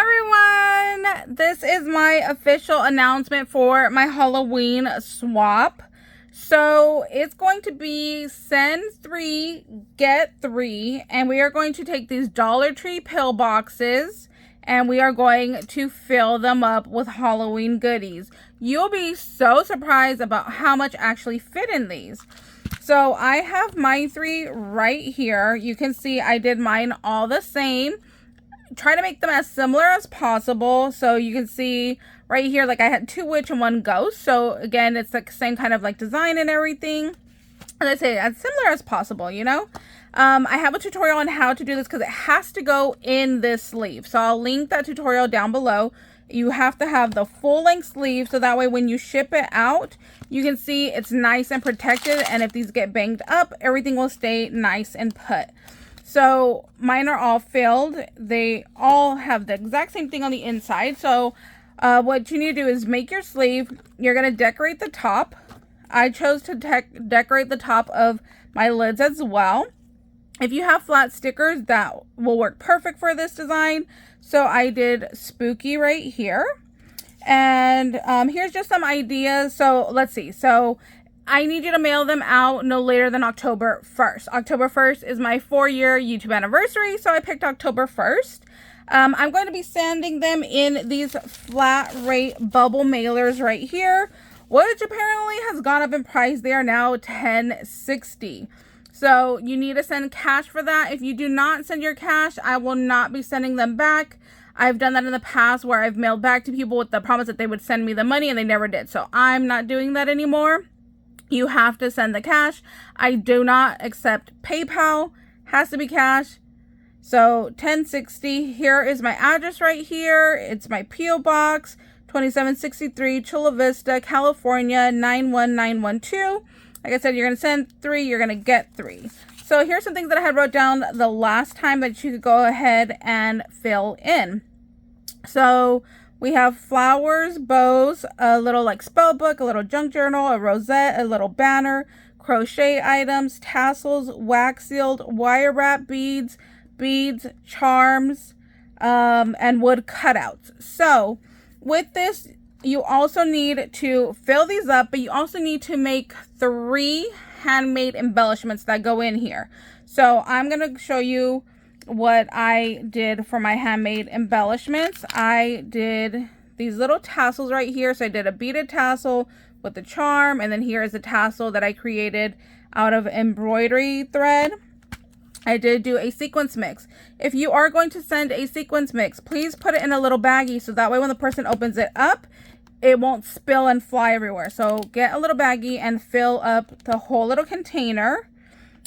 everyone! This is my official announcement for my Halloween swap. So it's going to be send 3, get 3, and we are going to take these Dollar Tree pill boxes and we are going to fill them up with Halloween goodies. You'll be so surprised about how much actually fit in these. So I have my 3 right here. You can see I did mine all the same. Try to make them as similar as possible. So you can see right here, like I had 2 witch and 1 ghost. So again, it's like same kind of like design and everything. And I say as similar as possible, you know. I have a tutorial on how to do this because it has to go in this sleeve. So I'll link that tutorial down below. You have to have the full length sleeve so that way when you ship it out, you can see it's nice and protected. And if these get banged up, everything will stay nice and put. So mine are all filled. They all have the exact same thing on the inside. So what you need to do is make your sleeve. You're going to decorate the top. I chose to decorate the top of my lids as well. If you have flat stickers, that will work perfect for this design. So I did spooky right here. And here's just some ideas. So let's see. So I need you to mail them out no later than October 1st. October 1st is my 4-year YouTube anniversary, so I picked October 1st. I'm going to be sending them in these flat rate bubble mailers right here, which apparently has gone up in price. They are now $10.60. So you need to send cash for that. If you do not send your cash, I will not be sending them back. I've done that in the past where I've mailed back to people with the promise that they would send me the money and they never did. So I'm not doing that anymore. You have to send the cash. I do not accept PayPal. Has to be cash. So $10.60. Here is my address right here. It's my P.O. Box 2763 Chula Vista, California 91912. Like I said, you're going to send 3. You're going to get 3. So here's some things that I had wrote down the last time that you could go ahead and fill in. So we have flowers, bows, a little like spell book, a little junk journal, a rosette, a little banner, crochet items, tassels, wax sealed, wire wrap beads, charms, and wood cutouts. So with this, you also need to fill these up, but you also need to make 3 handmade embellishments that go in here. So I'm going to show you what I did for my handmade embellishments. I did these little tassels right here. So I did a beaded tassel with the charm, and then here is a tassel that I created out of embroidery thread. I did do a sequence mix. If you are going to send a sequence mix, please put it in a little baggie so that way when the person opens it up, it won't spill and fly everywhere. So get a little baggie and fill up the whole little container.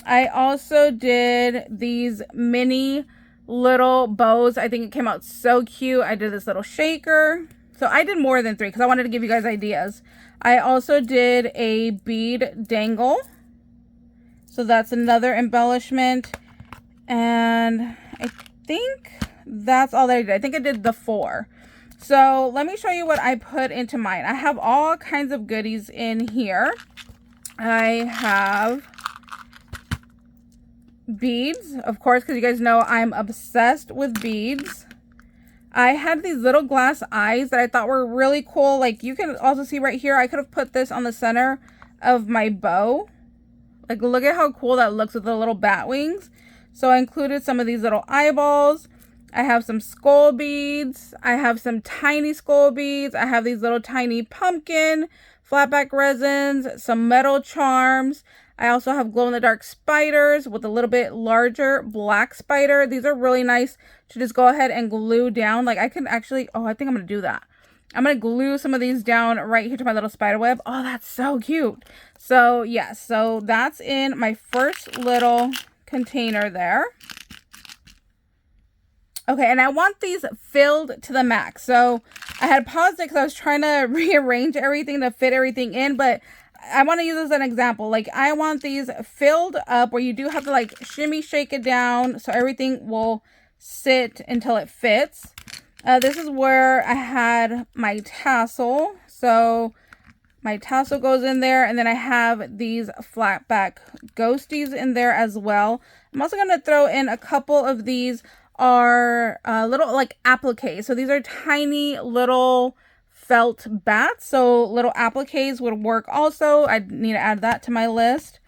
I also did these mini little bows. I think it came out so cute. I did this little shaker. So I did more than 3 because I wanted to give you guys ideas. I also did a bead dangle. So that's another embellishment. And I think that's all that I did. I think I did the 4. So let me show you what I put into mine. I have all kinds of goodies in here. I have beads, of course, because you guys know I'm obsessed with beads. I had these little glass eyes that I thought were really cool. Like you can also see right here, I could have put this on the center of my bow. Like look at how cool that looks with the little bat wings. So I included some of these little eyeballs. I have some skull beads. I have some tiny skull beads. I have these little tiny pumpkin, flatback resins, some metal charms. I also have glow-in-the-dark spiders with a little bit larger black spider. These are really nice to just go ahead and glue down. Like I can actually, I think I'm going to do that. I'm going to glue some of these down right here to my little spider web. Oh, that's so cute. So yes, so that's in my first little container there. Okay, and I want these filled to the max. So I had paused it because I was trying to rearrange everything to fit everything in, but I want to use this as an example. Like I want these filled up where you do have to like shimmy shake it down so everything will sit until it fits. This is where I had my tassel. So my tassel goes in there, and then I have these flat back ghosties in there as well. I'm also going to throw in a couple of these are little like appliques. So these are tiny little felt bats. So little appliques would work also. I need to add that to my list.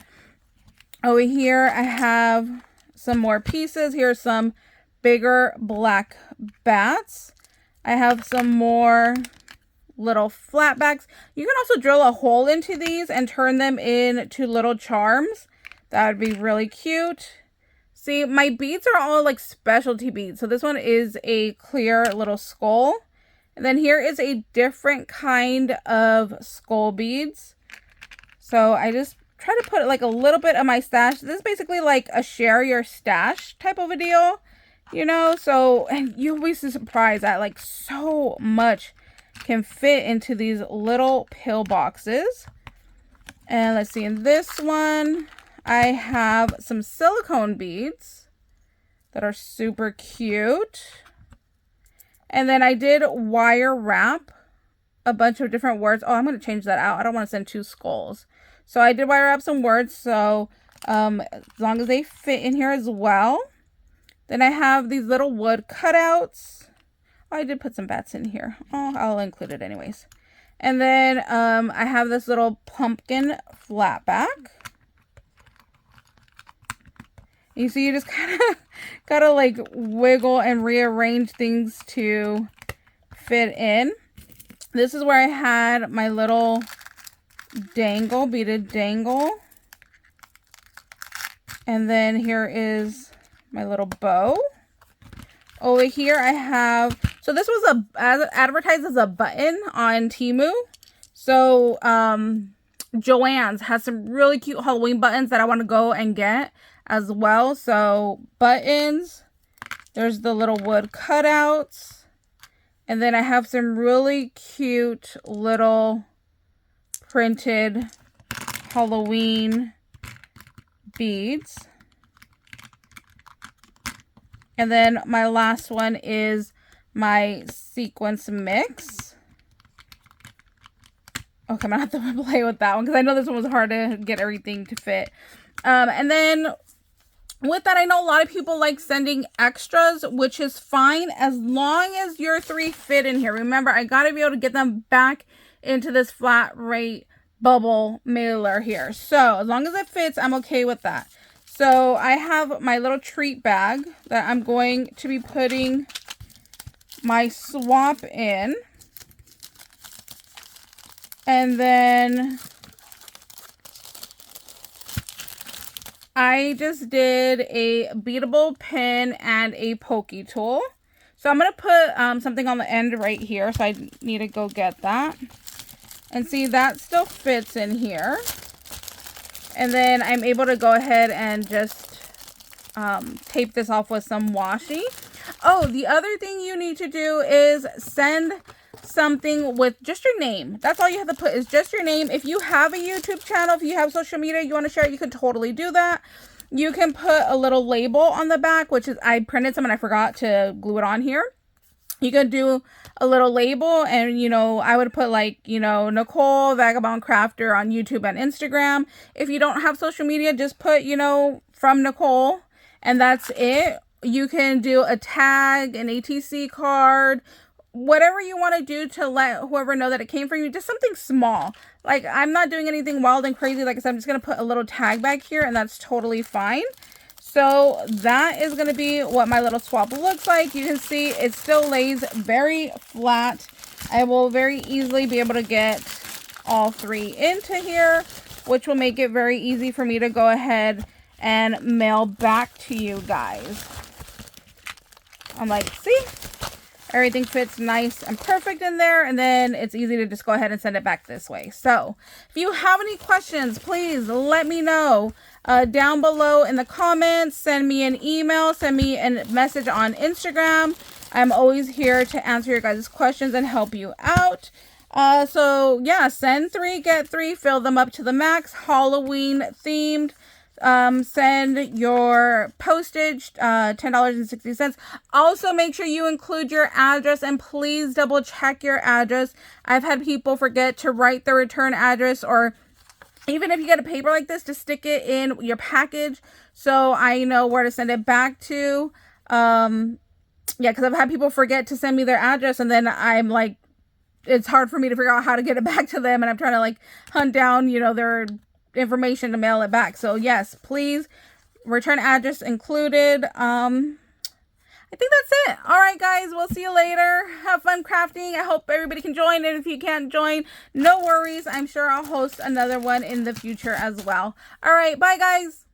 Over here, I have some more pieces. Here's some bigger black bats. I have some more little flatbacks. You can also drill a hole into these and turn them into little charms. That would be really cute. See, my beads are all like specialty beads. So this one is a clear little skull. And then here is a different kind of skull beads. So I just try to put like a little bit of my stash. This is basically like a share your stash type of a deal, you know? So, and you'll be surprised that like so much can fit into these little pill boxes. And let's see, in this one, I have some silicone beads that are super cute. And then I did wire wrap a bunch of different words. Oh, I'm going to change that out. I don't want to send 2 skulls. So I did wire wrap some words. So as long as they fit in here as well. Then I have these little wood cutouts. Oh, I did put some bats in here. Oh, I'll include it anyways. And then I have this little pumpkin flat back. You see, you just kind of gotta like wiggle and rearrange things to fit in. This is where I had my little dangle, beaded dangle. And then here is my little bow. Over here I have, so this was advertised as a button on Temu. So Joann's has some really cute Halloween buttons that I want to go and get as well. So buttons, there's the little wood cutouts, and then I have some really cute little printed Halloween beads. And then my last one is my sequence mix. Okay, I'm gonna have to play with that one because I know this one was hard to get everything to fit. And then with that, I know a lot of people like sending extras, which is fine as long as your 3 fit in here. Remember, I gotta be able to get them back into this flat rate bubble mailer here. So as long as it fits, I'm okay with that. So I have my little treat bag that I'm going to be putting my swap in. And then I just did a beadable pin and a Pokie tool. So I'm going to put something on the end right here. So I need to go get that. And see, that still fits in here. And then I'm able to go ahead and just tape this off with some washi. Oh, the other thing you need to do is send something with just your name. That's all you have to put is just your name. If you have a YouTube channel, if you have social media, you want to share it, you can totally do that. You can put a little label on the back, which is, I printed some and I forgot to glue it on here. You can do a little label and, you know, I would put like, you know, Nicole VagabondCrafter on YouTube and Instagram. If you don't have social media, just put, you know, from Nicole, and that's it. You can do a tag, an ATC card, whatever you want to do to let whoever know that it came from you. Just something small. Like, I'm not doing anything wild and crazy. Like I said, I'm just going to put a little tag back here, and that's totally fine. So that is going to be what my little swap looks like. You can see it still lays very flat. I will very easily be able to get all 3 into here, which will make it very easy for me to go ahead and mail back to you guys. I'm like, see? Everything fits nice and perfect in there, and then it's easy to just go ahead and send it back this way. So if you have any questions, please let me know down below in the comments. Send me an email, send me a message on Instagram. I'm always here to answer your guys' questions and help you out. So yeah, send 3, get 3, fill them up to the max. Halloween themed. Send your postage, $10.60. Also, make sure you include your address, and please double check your address. I've had people forget to write the return address, or even if you get a paper like this, to stick it in your package so I know where to send it back to. Yeah, because I've had people forget to send me their address, and then I'm like, it's hard for me to figure out how to get it back to them, and I'm trying to like hunt down, you know, their information to mail it back. So yes, please, return address included. I think that's it. All right, guys, we'll see you later. Have fun crafting. I hope everybody can join, and if you can't join, no worries. I'm sure I'll host another one in the future as well. All right, bye, guys.